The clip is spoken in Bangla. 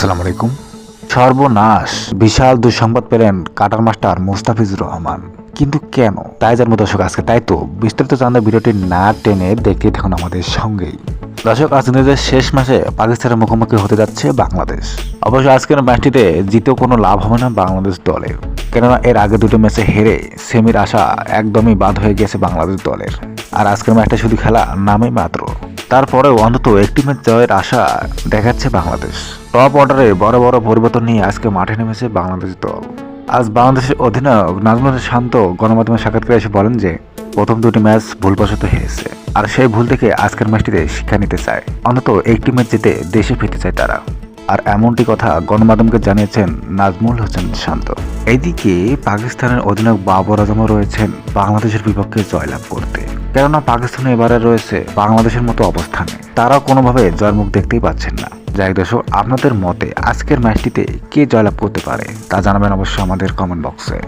আসসালামু আলাইকুম। সর্বনাশ! বিশাল দুঃসংবাদ পেলেন কাটার মাস্টার মুস্তাফিজুর রহমান। কিন্তু কেন? তাই জানবো দর্শক আজকে। তাই তো বিস্তারিত জানতে ভিডিওটি না টেনে দেখতে থাকুন আমাদের সঙ্গেই। দর্শক, আজ দিনের শেষ ম্যাচে পাকিস্তানের মুখোমুখি হতে যাচ্ছে বাংলাদেশ। অবশ্য আজকের ম্যাচটিতে জিতেও কোনো লাভ হবে না বাংলাদেশ দলের, কেননা এর আগে দুটো ম্যাচে হেরে সেমির আশা একদমই বাদ হয়ে গেছে বাংলাদেশ দলের। আর আজকের ম্যাচটা শুধু খেলা নামে মাত্র। তারপরেও অন্তত একটি ম্যাচ জয়ের আশা দেখাচ্ছে বাংলাদেশ। টপ অর্ডারে বড় বড় পরিবর্তন নিয়ে আজকে মাঠে নেমেছে বাংলাদেশ দল। আজ বাংলাদেশের অধিনায়ক নাজমুল শান্ত গণমাধ্যমের সাক্ষাৎকারে এসে বলেন যে প্রথম দুটি ম্যাচ ভুলবশত হয়েছে, আর সেই ভুল থেকে আজকের ম্যাচটিতে শিক্ষা নিতে চায়। অন্তত একটি ম্যাচ জিতে দেশে ফিরতে চায় তারা। আর এমনটি কথা গণমাধ্যমকে জানিয়েছেন নাজমুল হোসেন শান্ত। এইদিকে পাকিস্তানের অধিনায়ক বাবর আজমও রয়েছেন বাংলাদেশের বিপক্ষে জয়লাভ করতে, কেননা পাকিস্তান এবারে রয়েছে বাংলাদেশের মতো অবস্থানে। তারা কোনোভাবে জয়ের মুখ দেখতেই পাচ্ছেন না। যাই দর্শক, আপনাদের মতে আজকের ম্যাচটিতে কে জয়লাভ করতে পারে তা জানাবেন অবশ্যই আমাদের কমেন্ট বক্সে।